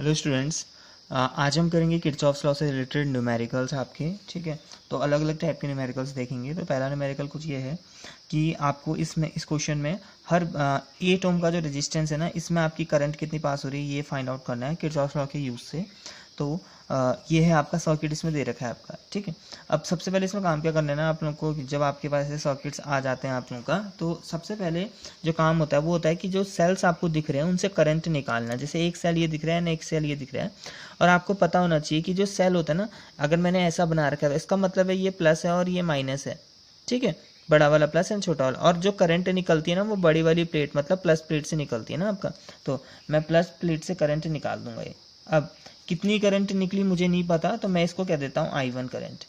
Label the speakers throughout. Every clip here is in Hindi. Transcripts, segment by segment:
Speaker 1: हेलो स्टूडेंट्स, आज हम करेंगे किरचॉफ्स लॉ से रिलेटेड न्यूमेरिकल्स आपके। ठीक है, तो अलग अलग टाइप के न्यूमेरिकल्स देखेंगे। तो पहला न्यूमेरिकल कुछ ये है कि आपको इस क्वेश्चन में हर 8 ओम का जो रेजिस्टेंस है ना, इसमें आपकी करंट कितनी पास हो रही है ये फाइंड आउट करना है किरचॉफ्स लॉ के यूज़ से। तो ये है आपका सर्किट, इसमें दे रखा है आपका। ठीक है, अब सबसे पहले इसमें काम क्या करना है ना आप लोग को, जब आपके पास ऐसे सर्किट्स आ जाते हैं आप लोगों का, तो सबसे पहले जो काम होता है वो होता है कि जो सेल्स आपको दिख रहे हैं उनसे करंट निकालना। जैसे एक सेल ये दिख रहा है ना, एक सेल ये दिख रहा है, और आपको पता होना चाहिए कि जो सेल होता है ना, अगर मैंने ऐसा बना रखा है इसका मतलब है ये प्लस है और ये माइनस है। ठीक है, बड़ा वाला प्लस एंड छोटा वाला, और जो करंट निकलती है ना वो बड़ी वाली प्लेट मतलब प्लस प्लेट से निकलती है ना आपका। तो मैं प्लस प्लेट से करंट निकाल दूंगा ये। अब कितनी करंट निकली मुझे नहीं पता, तो मैं इसको कह देता हूँ I1 करंट।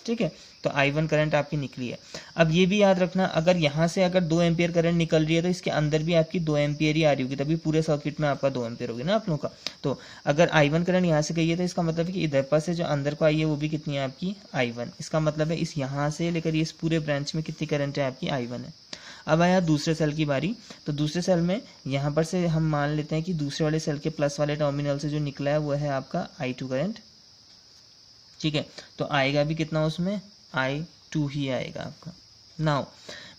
Speaker 1: ठीक है, तो I1 करंट आपकी निकली है। अब ये भी याद रखना, अगर यहाँ से अगर 2 एम्पियर करंट निकल रही है तो इसके अंदर भी आपकी 2 एम्पियर ही आ रही होगी, तभी पूरे सर्किट में आपका 2 एम्पियर होगी ना आप लोगों का। तो अगर I1 करंट यहाँ से गई है तो इसका मतलब है कि इधर पर से जो अंदर को आई है वो भी कितनी है आपकी I1। इसका मतलब है इस यहाँ से लेकर इस पूरे ब्रांच में कितनी करंट है आपकी I1 है। अब आया दूसरे सेल की बारी। तो दूसरे सेल में यहाँ पर से हम मान लेते हैं कि दूसरे वाले सेल के प्लस वाले टर्मिनल से जो निकला है वो है आपका I2 करंट। ठीक है, तो आएगा भी कितना उसमें I2 ही आएगा आपका। नाउ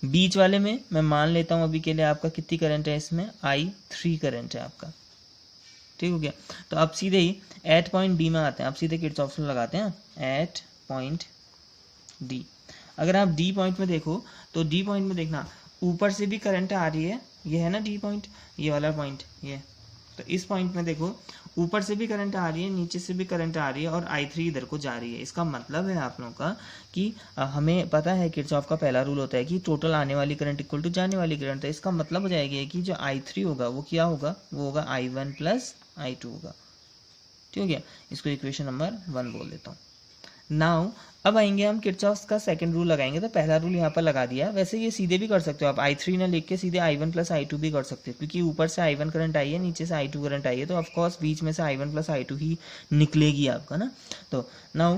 Speaker 1: बीच वाले में मैं मान लेता हूँ अभी के लिए आपका कितनी करंट है, इसमें I3 करंट है आपका। ठीक हो गया, तो अब सीधे ही एट पॉइंट डी में आते हैं। अब सीधे किरचॉफ्स लॉ लगाते हैं एट पॉइंट डी। अगर आप डी पॉइंट में देखो तो डी पॉइंट में देखना ऊपर से भी करंट आ रही है, ये है ना डी पॉइंट, ये वाला पॉइंट ये। तो इस पॉइंट में देखो ऊपर से भी करंट आ रही है, नीचे से भी करंट आ रही है, और I3 इधर को जा रही है। इसका मतलब है आप लोगों का कि हमें पता है किरचॉफ का पहला रूल होता है कि टोटल आने वाली करंट इक्वल टू जाने वाली करंट है। इसका मतलब हो जाएगी कि जो I3 होगा वो क्या होगा, वो होगा I1 प्लस I2 होगा। ठीक हो गया, इसको इक्वेशन नंबर 1 बोल देता हूँ। नाउ अब आएंगे हम किरचॉफ्स का सेकंड रूल लगाएंगे। तो पहला रूल यहाँ पर लगा दिया। वैसे ये सीधे भी कर सकते हो आप, I3 ना लिख के सीधे I1 प्लस I2 भी कर सकते हो, क्योंकि ऊपर से I1 करंट आई है, नीचे से I2 करंट आई है, तो ऑफकोर्स बीच में से I1 प्लस I2 ही निकलेगी आपका ना। तो नाउ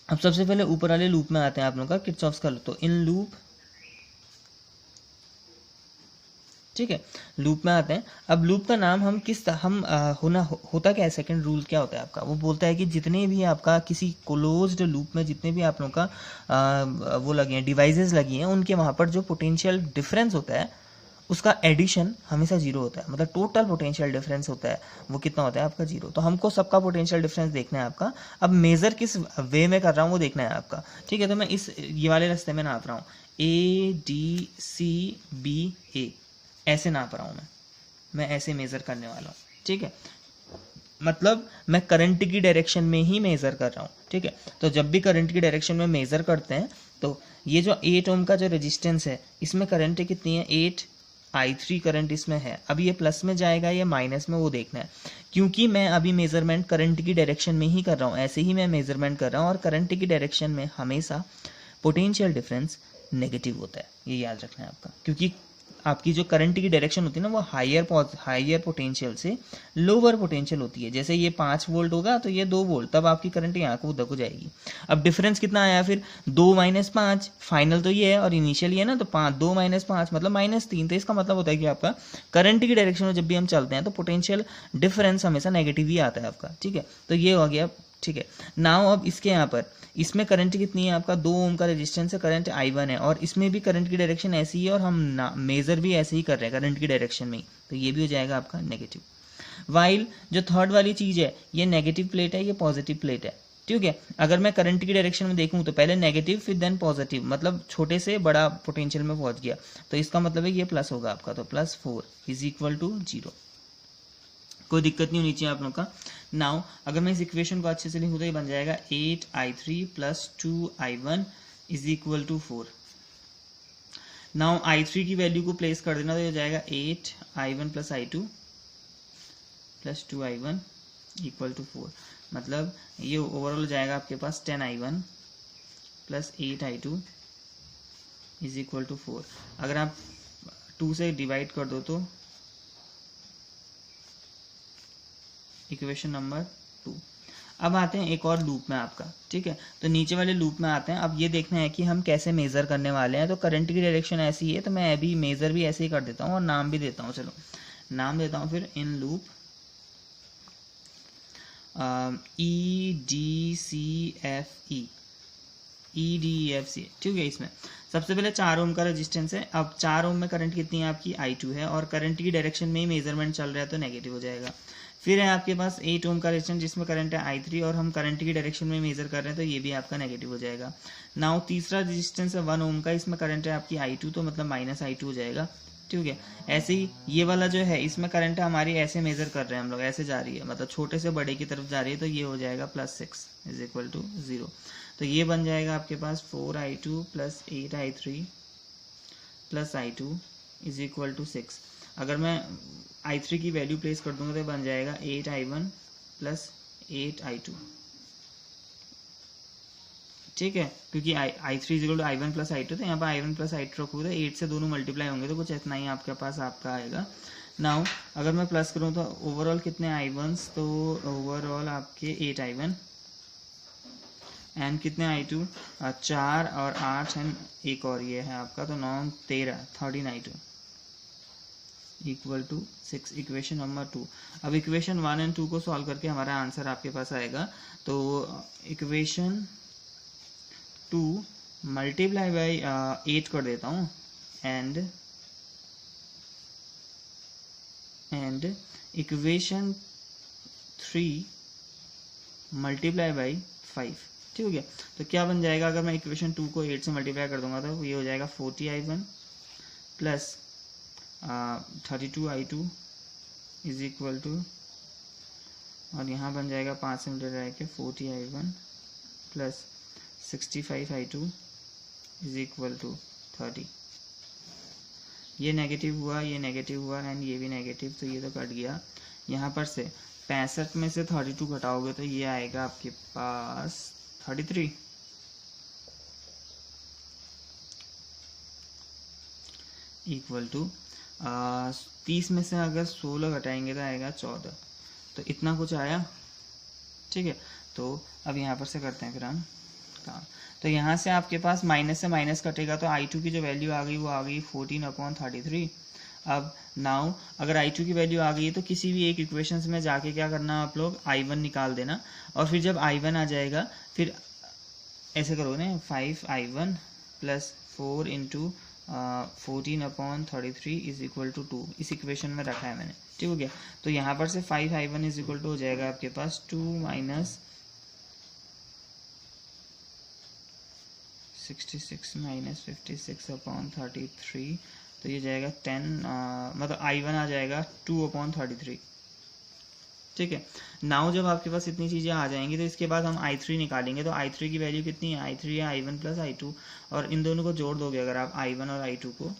Speaker 1: अब सबसे पहले ऊपर वाले लूप में आते हैं आप लोग का किरचॉफ्स का। तो इन लूप, ठीक है, लूप में आते हैं। अब लूप का नाम हम होता क्या है, सेकंड रूल क्या होता है आपका, वो बोलता है कि जितने भी आपका किसी क्लोज्ड लूप में जितने भी आप लोगों का वो लगे हैं, डिवाइसेस लगी हैं, उनके वहाँ पर जो पोटेंशियल डिफरेंस होता है उसका एडिशन हमेशा जीरो होता है। मतलब टोटल पोटेंशियल डिफरेंस होता है वो कितना होता है आपका, जीरो। तो हमको सबका पोटेंशियल डिफरेंस देखना है आपका। अब मेजर किस वे में कर रहा हूँ वो देखना है आपका। ठीक है, तो मैं ये वाले रास्ते में नाप रहा हूँ, ADCBA ऐसे नाप रहा हूँ मैं ऐसे मेज़र करने वाला हूँ। ठीक है, मतलब मैं करंट की डायरेक्शन में ही मेज़र कर रहा हूँ। ठीक है, तो जब भी करंट की डायरेक्शन में मेज़र करते हैं तो ये जो 8 ओम का जो रेजिस्टेंस है इसमें करंट कितनी है, 8I3 करंट इसमें है। अब ये प्लस में जाएगा या माइनस में वो देखना है, क्योंकि मैं अभी मेजरमेंट करंट की डायरेक्शन में ही कर रहा हूँ, ऐसे ही मैं मेजरमेंट कर रहा हूँ। और करंट की डायरेक्शन में हमेशा पोटेंशियल डिफरेंस नेगेटिव होता है, ये याद रखना है आपका। क्योंकि आपकी जो करंट की डायरेक्शन होती है ना वो हायर पोटेंशियल से लोअर पोटेंशियल होती है। जैसे ये 5 वोल्ट होगा तो ये 2 वोल्ट, तब आपकी करंट यहाँ को उधर को जाएगी। अब डिफरेंस कितना आया फिर, 2 - 5, फाइनल तो ये है और इनिशियल ये है ना, तो 2 - 5 मतलब -3। तो इसका मतलब होता है कि आपका करंट की डायरेक्शन में जब भी हम चलते हैं तो पोटेंशियल डिफरेंस हमेशा नेगेटिव ही आता है आपका। ठीक है, तो ये हो गया। ठीक है, नाउ अब इसके यहाँ पर इसमें करंट कितनी है आपका, 2 ओम का रेजिस्टेंस है, करंट I1 है, और इसमें भी करंट की डायरेक्शन ऐसी है और हम मेजर भी ऐसे ही कर रहे हैं करंट की डायरेक्शन में ही, तो ये भी हो जाएगा आपका नेगेटिव। वाइल जो थर्ड वाली चीज़ है ये नेगेटिव प्लेट है, ये पॉजिटिव प्लेट है। ठीक है, अगर मैं करंट की डायरेक्शन में देखूं तो पहले नेगेटिव फिर देन पॉजिटिव, मतलब छोटे से बड़ा पोटेंशियल में पहुंच गया, तो इसका मतलब है ये प्लस होगा आपका। तो +4 = 0, कोई दिक्कत नहीं होनी चाहिए आप लोग का। नाउ अगर मैं इस इक्वेशन को अच्छे से लिखूँ तो ये बन जाएगा 8I3 + 2I1 = 4। नाउ I3 की वैल्यू को प्लेस कर देना, तो ये हो जाएगा 8I1 + I2 + 2I1 = 4। मतलब ये ओवरऑल हो जाएगा आपके पास 10I1 + 8I2 = 4। अगर आप 2 से डिवाइड कर दो तो इक्वेशन नंबर 2। अब आते हैं एक और लूप में आपका। ठीक है, तो नीचे वाले लूप में आते हैं। अब ये देखना है कि हम कैसे मेज़र करने वाले हैं। तो करंट की डायरेक्शन ऐसी है, तो मैं अभी मेज़र भी ऐसे ही कर देता हूँ और नाम भी देता हूँ। चलो नाम देता हूँ फिर इन लूप EDCFE, ठीक है। इसमें सबसे पहले 4 ओम का रेजिस्टेंस है। अब 4 ओम में करंट कितनी है आपकी, I2 है, और करंट की डायरेक्शन में ही मेजरमेंट चल रहा है तो नेगेटिव हो जाएगा। फिर है आपके पास 8 ओम का रेजिस्टेंस जिसमें करंट है I3 और हम करंट की डायरेक्शन में मेजर कर रहे हैं तो ये भी आपका नेगेटिव हो जाएगा। नाउ तीसरा रेजिस्टेंस है 1 ओम का, इसमें करंट है आपकी I2 तो मतलब -I2 हो जाएगा, ठीक है। ऐसे ही ये वाला जो है इसमें करंट हमारी ऐसे मेजर कर रहे हैं हम लोग, ऐसे जा रही है, मतलब छोटे से बड़े की तरफ जा रही है, तो ये हो जाएगा +6 = 0। तो ये बन जाएगा आपके पास 4I2 + 8I3 + I2 = 6। अगर मैं I3 की वैल्यू प्लेस कर दूंगा तो बन जाएगा 8I1 + 8I2, ठीक है। क्योंकि I3 = I1 + I2, तो यहाँ पर I1 + I2 रखोगे तो 8 से दोनों मल्टीप्लाई होंगे तो कुछ इतना ही आपके पास आपका आएगा। नाउ अगर मैं प्लस करूँ तो ओवरऑल कितने I1s, तो ओवरऑल आपके 8I1 एंड कितने I2, 4 और 8 एंड एक और ये है आपका, तो 9 13 13I2 = 6, इक्वेशन नंबर 2। अब इक्वेशन 1 एंड 2 को सॉल्व करके हमारा आंसर आपके पास आएगा। तो इक्वेशन 2 मल्टीप्लाई बाई 8 कर देता हूँ एंड इक्वेशन 3 मल्टीप्लाई बाई 5, ठीक हो गया। तो क्या बन जाएगा, अगर मैं इक्वेशन 2 को 8 से मल्टीप्लाई कर दूंगा तो ये हो जाएगा 40I1 + 32I2 = और यहाँ बन जाएगा 5 से मल्टीप्लाई करके 40I1 + 65I2 = 30। ये नेगेटिव हुआ, ये नेगेटिव हुआ एंड ये भी नेगेटिव, तो ये तो कट गया। यहाँ पर से 65 में से 32 घटाओगे तो ये आएगा आपके पास 33 = 30 में से अगर 16 घटाएंगे तो आएगा 14, तो इतना कुछ आया, ठीक है। तो अब यहाँ पर से करते हैं फिर हम काम। तो यहाँ से आपके पास माइनस से माइनस कटेगा तो I2 की जो वैल्यू आ गई वो आ गई 14/33। अब नाउ अगर I2 की वैल्यू आ गई है तो किसी भी एक इक्वेशंस में जाके क्या करना, आप लोग I1 निकाल देना, और फिर जब I1 आ जाएगा फिर ऐसे करोगे ना, 5I1 + 4 × 14/33 = 2, इस इक्वेशन में रखा है मैंने, ठीक हो गया। तो यहाँ पर से 5I1 = हो जाएगा आपके पास 2 - 66 - 56/33, तो ये जाएगा 10, मतलब I1 आ जाएगा 2/33, ठीक है। नाउ जब आपके पास इतनी चीज़ें आ जाएंगी तो इसके बाद हम I3 निकालेंगे। तो I3 की वैल्यू कितनी है, I3 है I1 + I2, और इन दोनों को जोड़ दोगे अगर आप I1 और I2 को,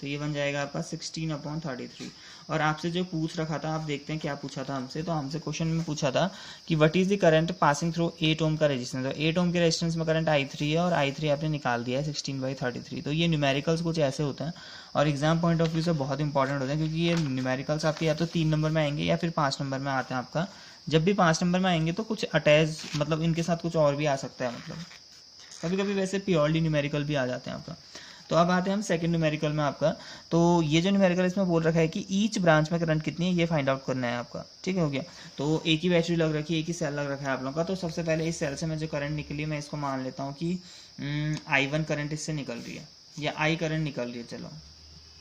Speaker 1: तो ये बन जाएगा आपका 16/33। और आपसे जो पूछ रखा था, आप देखते हैं क्या पूछा था हमसे। तो हमसे क्वेश्चन में पूछा था कि what is the current passing through 8 ओम का रेजिस्टेंस। तो 8 ओम के रेजिस्टेंस में करंट I3 है और I3 आपने निकाल दिया है 16/33। तो ये न्यूमेरिकल्स कुछ ऐसे होते हैं और एग्जाम पॉइंट ऑफ व्यू से बहुत इंपॉर्टेंट होते हैं, क्योंकि ये न्यूमेरिकल्स आपके या तो 3 नंबर में आएंगे या फिर 5 नंबर में आते हैं आपका। जब भी 5 नंबर में आएंगे तो कुछ अटैच, मतलब इनके साथ कुछ और भी आ सकता है, मतलब कभी कभी वैसे प्योरली न्यूमेरिकल भी आ जाते हैं आपका। तो अब आते हैं हम सेकंड न्यूमेरिकल में आपका। तो ये जो न्यूमेरिकल इसमें बोल रखा है कि ईच ब्रांच में करंट कितनी है ये फाइंड आउट करना है आपका, ठीक है, हो गया। तो एक ही बैटरी लग रखी है, एक ही सेल लग रखा है आप लोगों का। तो सबसे पहले इस सेल से मैं जो करंट निकली मैं इसको मान लेता हूँ कि I1 करंट इससे निकल रही है या I करंट निकल रही है, चलो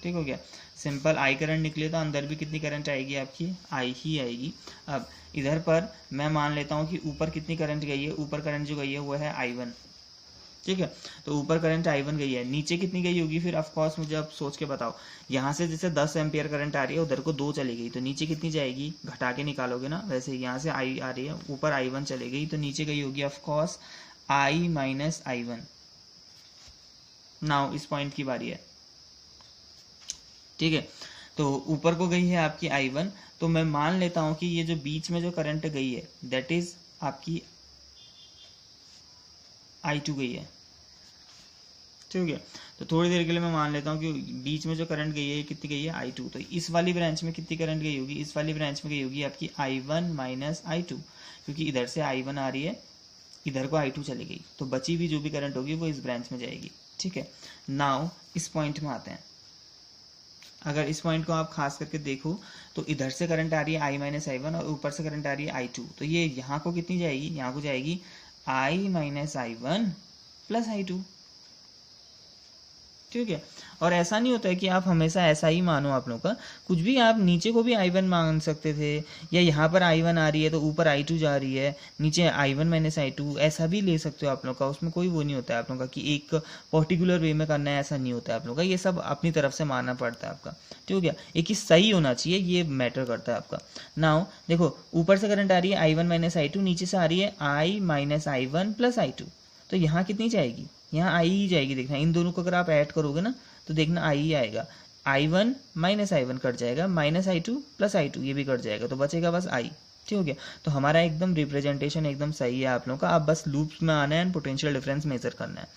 Speaker 1: ठीक हो गया। सिंपल I करंट निकले तो अंदर भी कितनी करंट आएगी आपकी, I ही आएगी। अब इधर पर मैं मान लेता हूँ कि ऊपर कितनी करंट गई है, ऊपर करंट जो गई है वो है I1, ठीक है। तो ऊपर करंट I1 गई है, नीचे कितनी गई होगी फिर, ऑफ कोर्स मुझे अब सोच के बताओ। यहाँ से जैसे 10 एम्पियर करंट आ रही है, उधर को 2 चली गई, तो नीचे कितनी जाएगी, घटा के निकालोगे ना। वैसे यहाँ से I आ रही है, ऊपर I1 चली गई, तो नीचे गई होगी of course I - I1। Now इस पॉइंट की बारी है, ठीक है। तो ऊपर को गई है आपकी I1, तो मैं मान लेता हूं कि ये जो बीच में जो करंट गई है दैट इज आपकी I2 गई है, ठीक है। तो थोड़ी देर के लिए मैं मान लेता हूँ कि बीच में जो करंट गई है कितनी गई है, I2। तो इस वाली ब्रांच में कितनी करंट गई होगी, इस वाली ब्रांच में गई होगी आपकी I1 - I2, क्योंकि इधर से I1 आ रही है, इधर को I2 चली गई, तो बची भी जो भी करंट होगी वो इस ब्रांच में जाएगी, ठीक है। नाउ इस पॉइंट में आते हैं। अगर इस पॉइंट को आप खास करके देखो तो इधर से करंट आ रही है I माइनस I1 और ऊपर से करंट आ रही है I2, तो ये यहाँ को कितनी जाएगी, यहाँ को जाएगी I minus I1 plus I2, ठीक है। और ऐसा नहीं होता है कि आप हमेशा ऐसा ही मानो, आप लोगों का कुछ भी आप नीचे को भी I1 मान सकते थे, या यहाँ पर I1 आ रही है तो ऊपर I2 जा रही है, नीचे I1 माइनस I2, ऐसा भी ले सकते हो आप लोग का, उसमें कोई वो नहीं होता है आप लोग का कि एक पर्टिकुलर वे में करना है, ऐसा नहीं होता है आप लोग का, ये सब अपनी तरफ से मानना पड़ता है आपका, ठीक हो गया। एक ही सही होना चाहिए, ये मैटर करता है आपका। नाउ देखो ऊपर से करंट आ रही है I1 माइनस I2, नीचे से आ रही है I minus I1 plus I2, तो यहाँ कितनी जाएगी, यहाँ आई ही जाएगी। देखना इन दोनों को अगर आप ऐड करोगे ना तो देखना आई ही आएगा, I1 माइनस I1 कट जाएगा, माइनस I2 प्लस I2 ये भी कट जाएगा, तो बचेगा बस I, ठीक हो गया। तो हमारा एकदम रिप्रेजेंटेशन एकदम सही है आप लोगों का। अब बस लूप्स में आना है एंड पोटेंशियल डिफरेंस मेजर करना है।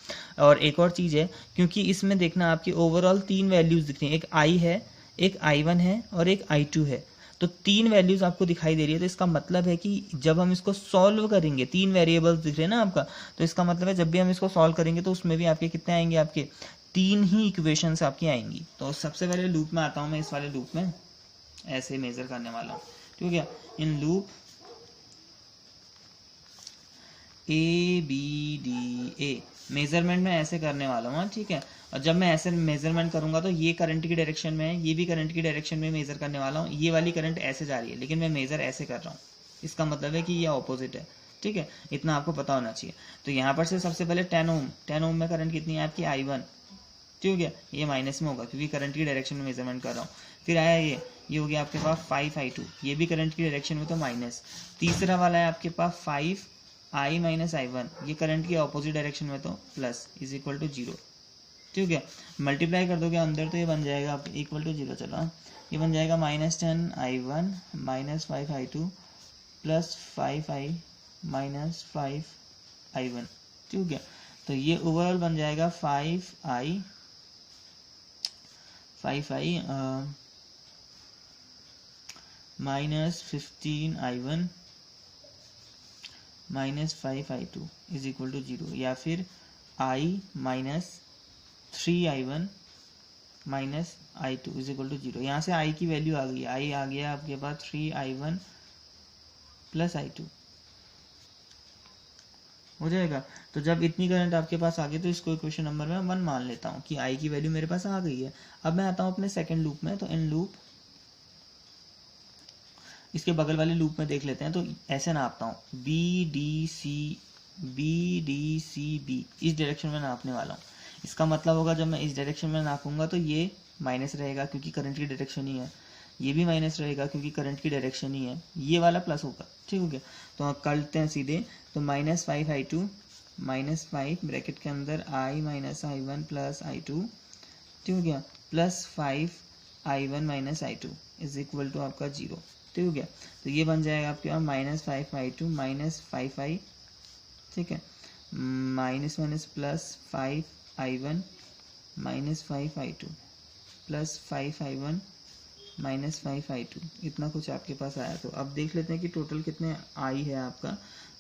Speaker 1: और एक और चीज़ है, क्योंकि इसमें देखना आपकी ओवरऑल 3 वैल्यूज़ दिख रही हैं, एक I है, एक I1 है और एक I2 है, तो 3 वैल्यूज आपको दिखाई दे रही है, तो इसका मतलब है कि जब हम इसको सॉल्व करेंगे, 3 वेरिएबल्स दिख रहे हैं ना आपका, तो इसका मतलब है जब भी हम इसको सॉल्व करेंगे तो उसमें भी आपके कितने आएंगे, आपके 3 ही इक्वेशंस आपकी आएंगी। तो सबसे पहले लूप में आता हूँ मैं, इस वाले लूप में ऐसे मेजर करने वाला हूँ, ठीक है। इन लूप ABDA मेजरमेंट में ऐसे करने वाला हूँ, ठीक है। और जब मैं ऐसे मेजरमेंट करूंगा तो ये करंट की डायरेक्शन में है, ये भी करंट की डायरेक्शन में मेजर करने वाला हूँ, ये वाली करंट ऐसे जा रही है लेकिन मैं मेजर ऐसे कर रहा हूँ, इसका मतलब है कि ये ऑपोजिट है, ठीक है। इतना आपको पता होना चाहिए। तो यहाँ पर से सबसे पहले 10 ओम में करंट कितनी है आपकी I1, ठीक है, ये माइनस में होगा क्योंकि करंट की डायरेक्शन में मेजरमेंट कर रहा हूँ। फिर आया ये हो गया आपके पास 5I2, ये भी करंट की डायरेक्शन में तो माइनस। तीसरा वाला है आपके पास 5I माइनस I1, ये करंट की अपोजिट डायरेक्शन में तो प्लस, इज इक्वल टू 0, ठीक है। मल्टीप्लाई कर दोगे अंदर तो ये बन जाएगा आप इक्वल टू 0, चलो ये बन जाएगा -10I1 minus 5I2 plus 5I minus 5I1, ठीक है। तो ये ओवरऑल बन जाएगा 5I minus 15I1 minus 5I2 is equal to 0, या फिर I minus 3I1 minus I2 is equal to 0। यहाँ से I की वैल्यू आ गई, I आ गया आपके पास 3I1 प्लस I2 हो जाएगा। तो जब इतनी करंट आपके पास आ गई तो इसको इक्वेशन नंबर में 1 मान लेता हूँ कि I की वैल्यू मेरे पास आ गई है। अब मैं आता हूँ अपने सेकेंड लूप में, तो इन लूप इसके बगल वाले लूप में देख लेते हैं। तो ऐसे नापता हूँ BDCB, इस डायरेक्शन में नापने वाला हूँ। इसका मतलब होगा जब मैं इस डायरेक्शन में नापूंगा तो ये माइनस रहेगा क्योंकि करंट की डायरेक्शन ही है, ये भी माइनस रहेगा क्योंकि करंट की डायरेक्शन ही है, ये वाला प्लस होगा, ठीक हो गया। तो आप करते हैं सीधे, तो माइनस 5I2 माइनस 5 ब्रैकेट के अंदर I minus I1 plus I2, ठीक हो गया, plus 5I1 minus I2 is equal to आपका 0, ठीक हो गया। तो ये बन जाएगा आपके पास माइनस 5I2 माइनस 5I, ठीक है, minus minus plus 5I1 minus 5I2 plus 5I1 minus 5I2, इतना कुछ आपके पास आया। तो अब देख लेते हैं कि टोटल कितने I है आपका।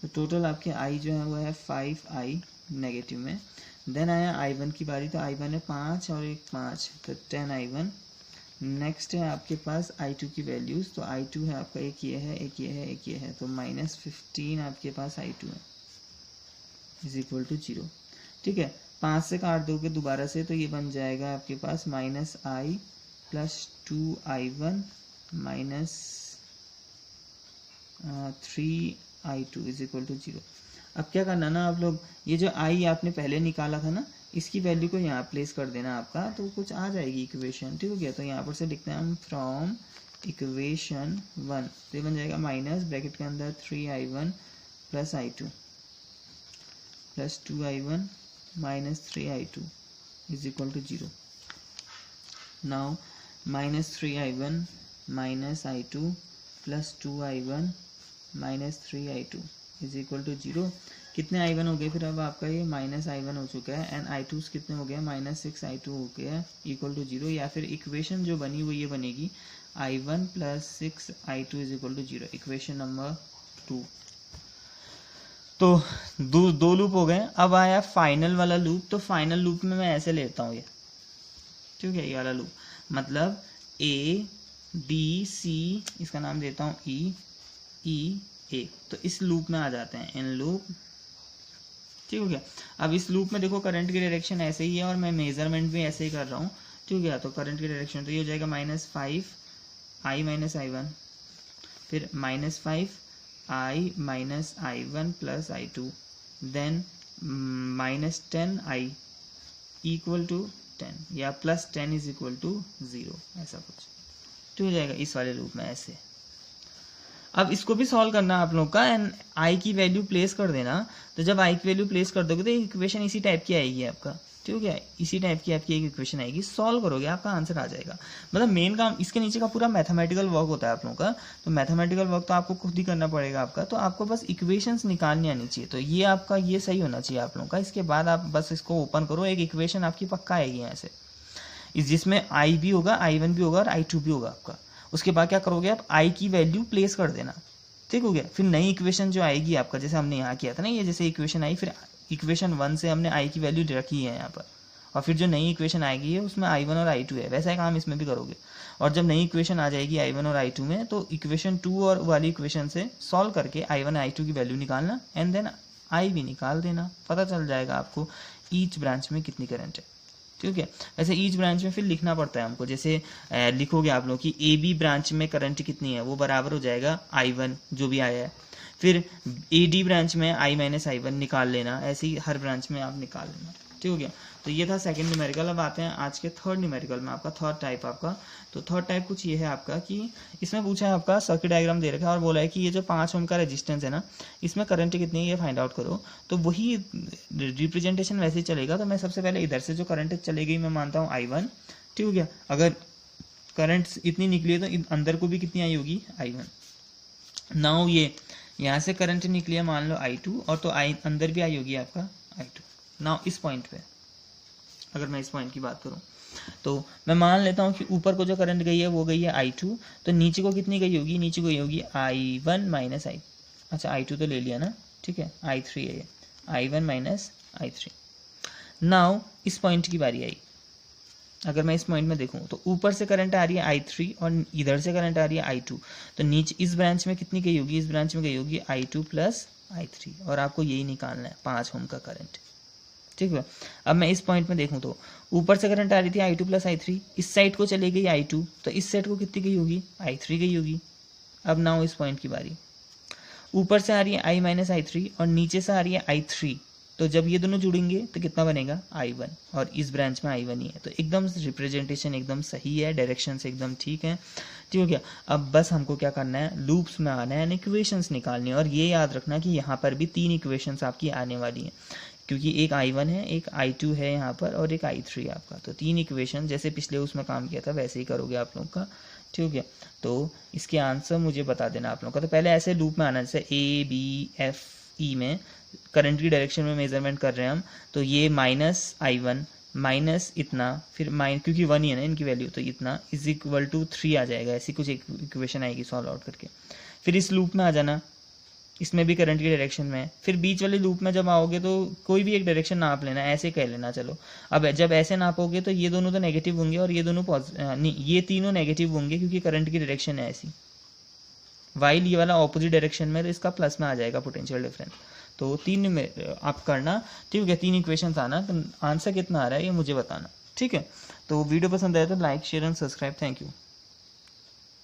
Speaker 1: तो टोटल आपके I जो है वो है 5I नेगेटिव में। देन आया I1 की बारी, तो I1 है 5 और एक 5, तो 10I1। नेक्स्ट है आपके पास I2 की वैल्यूज़, तो I2 है आपका एक ये है, एक ये है, एक ये है, तो माइनस 15 आपके पास I2 है इज इक्वल टू 0, ठीक है। 5 से काट दोगे दोबारा से तो ये बन जाएगा आपके पास minus I plus 2I1 minus 3I2 is equal to 0। अब क्या करना ना आप लोग, ये जो I आपने पहले निकाला था ना, इसकी वैल्यू को यहाँ प्लेस कर देना आपका, तो कुछ आ जाएगी इक्वेशन, ठीक हो गया। तो यहाँ पर से लिखते हैं हम फ्रॉम इक्वेशन 1, तो ये बन जाएगा माइनस ब्रैकेट के अंदर 3I1 plus I2 plus 2I1 minus 3I2 is equal to 0। Now minus 3I1 minus I2 plus 2I1 minus 3I2 is equal to 0। कितने I1 हो गए फिर अब आपका, ये माइनस I1 हो चुका है, एंड I2 कितने हो गए, माइनस 6I2 हो गया इक्वल टू 0। या फिर इक्वेशन जो बनी वो ये बनेगी I1 plus 6I2 is equal to 0, equation number 2। तो दो लूप हो गए। अब आया फाइनल वाला लूप, तो फाइनल लूप में मैं ऐसे लेता हूँ ये, ठीक है, ये वाला लूप, मतलब ए डी सी, इसका नाम देता हूँ ई ए। तो इस लूप में आ जाते हैं, इन लूप, ठीक हो गया। अब इस लूप में देखो करंट की डायरेक्शन ऐसे ही है और मैं मेजरमेंट भी ऐसे ही कर रहा हूँ, ठीक हो गया। तो करंट की डायरेक्शन तो ये हो जाएगा -5 I माइनस I1, फिर -5 I minus I1 plus I2, then -10 I equal to 10 या +10 इज इक्वल टू 0, ऐसा कुछ, ठीक हो जाएगा इस वाले लूप में ऐसे। अब इसको भी सॉल्व करना आप लोग का, एंड आई की वैल्यू प्लेस कर देना। तो जब आई की वैल्यू प्लेस कर दोगे तो इक्वेशन इसी टाइप की आएगी आपका, ठीक है क्या, इसी टाइप की आपकी एक इक्वेशन आएगी, सॉल्व करोगे आपका आंसर आ जाएगा। मतलब मेन काम इसके नीचे का पूरा मैथमेटिकल वर्क होता है आप लोगों का। तो मैथमेटिकल वर्क तो आपको खुद ही करना पड़ेगा आपका, तो आपको बस इक्वेशंस निकालनी आनी चाहिए। तो ये आपका ये सही होना चाहिए आप लोगों का। इसके बाद आप बस इसको ओपन करो, एक इक्वेशन आपकी पक्का आएगी यहाँ से, जिसमें आई भी होगा, I1 भी होगा और I2 भी होगा आपका। उसके बाद क्या करोगे आप, आई की वैल्यू प्लेस कर देना, ठीक हो गया। फिर नई इक्वेशन जो आएगी आपका, जैसे हमने यहाँ किया था ना, ये जैसे इक्वेशन आई, फिर इक्वेशन 1 से हमने आई की वैल्यू रखी है यहाँ पर, और फिर जो नई इक्वेशन आएगी है उसमें I1 और I2 है, वैसा ही काम इसमें भी करोगे। और जब नई इक्वेशन आ जाएगी I1 और I2 में, तो इक्वेशन 2 और वाली इक्वेशन से सॉल्व करके I1 I2 की वैल्यू निकालना, एंड देन आई भी निकाल देना, पता चल जाएगा आपको ईच ब्रांच में कितनी करंट है, ठीक है। वैसे ईच ब्रांच में फिर लिखना पड़ता है हमको, जैसे लिखोगे आप लोग कि ए बी ब्रांच में करंट कितनी है, वो बराबर हो जाएगा I1 जो भी आया है, फिर ए डी ब्रांच में I माइनस I1 निकाल लेना, ऐसे ही हर ब्रांच में आप निकाल लेना, ठीक हो गया। तो ये था सेकंड न्यूमेरिकल। अब आते हैं आज के थर्ड न्यूमेरिकल में, आपका थर्ड टाइप आपका। तो थर्ड टाइप कुछ ये है आपका कि इसमें पूछा है आपका सर्किट डायग्राम दे रखा है और बोला है कि ये जो 5 ओम का रेजिस्टेंस है ना, इसमें करंट कितनी है ये फाइंड आउट करो। तो वही रिप्रेजेंटेशन वैसे ही चलेगा। तो मैं सबसे पहले इधर से जो करंट चलेगी मैं मानता हूँ I1, ठीक हो गया। अगर करंट इतनी निकली है तो अंदर को भी कितनी आई होगी, I1। नाउ ये यहाँ से करंट निकली है मान लो I2, और तो अंदर भी आई होगी आपका I2। नाउ इस पॉइंट पे अगर मैं इस पॉइंट की बात करूं, तो मैं मान लेता हूं कि ऊपर को जो करंट गई है वो गई है I2, तो नीचे को कितनी गई होगी, नीचे को गई होगी I1 माइनस I, अच्छा I2 तो ले लिया ना, ठीक है, I3 है ये, I1 माइनस I3। नाउ इस पॉइंट की बारी आई। अगर मैं इस पॉइंट में देखूं तो ऊपर से करंट आ रही है I3 और इधर से करंट आ रही है I2, तो नीचे इस ब्रांच में कितनी गई होगी, इस ब्रांच में गई होगी I2 प्लस I3, और आपको यही निकालना है 5 ओम का करंट, ठीक है। अब मैं इस पॉइंट में देखूं तो ऊपर से करंट आ रही थी I2 प्लस I3, इस साइड को चली गई I2, तो इस साइड को कितनी गई होगी, I3 गई होगी। अब नाउ इस पॉइंट की बारी, ऊपर से आ रही है I माइनस I3 और नीचे से आ रही है I3, तो जब ये दोनों जुड़ेंगे तो कितना बनेगा I1, और इस ब्रांच में I1 ही है। तो एकदम रिप्रेजेंटेशन एकदम सही है, डायरेक्शन से एकदम ठीक है, ठीक हो गया। अब बस हमको क्या करना है, लूप्स में आना है, इक्वेशंस निकालनी है। और ये याद रखना कि यहाँ पर भी 3 इक्वेशंस आपकी आने वाली हैं, क्योंकि एक I1 है, एक I2 है यहाँ पर, और एक I3 है आपका। तो 3 इक्वेशन जैसे पिछले उसमें काम किया था वैसे ही करोगे आप लोग का, ठीक हो गया। तो इसके आंसर मुझे बता देना आप लोग का। तो पहले ऐसे लूप में आना, जैसे ABFE में करंट की डायरेक्शन में मेजरमेंट कर रहे हैं हम, तो ये माइनस I1 माइनस इतना, फिर क्योंकि 1 ही है ना इनकी वैल्यू, तो इतना इज इक्वल टू 3 आ जाएगा, ऐसी कुछ एक इक्वेशन आएगी सॉल्व आउट करके। फिर इस लूप में आ जाना, इसमें भी करंट की डायरेक्शन में। फिर बीच वाले लूप में जब आओगे तो कोई भी एक डायरेक्शन नाप लेना, ऐसे कह लेना। चलो अब जब ऐसे नापोगे तो ये दोनों तो नेगेटिव होंगे और ये दोनों नहीं, ये तीनों नेगेटिव होंगे क्योंकि करंट की डायरेक्शन है ऐसी। वाइल ये वाला ऑपोजिट डायरेक्शन में, तो इसका प्लस में आ जाएगा पोटेंशियल डिफरेंस। तो 3 में आप करना, ठीक है, 3 इक्वेशन आना, तो आंसर कितना आ रहा है ये मुझे बताना, ठीक है। तो वीडियो पसंद आया तो like share and subscribe. Thank you.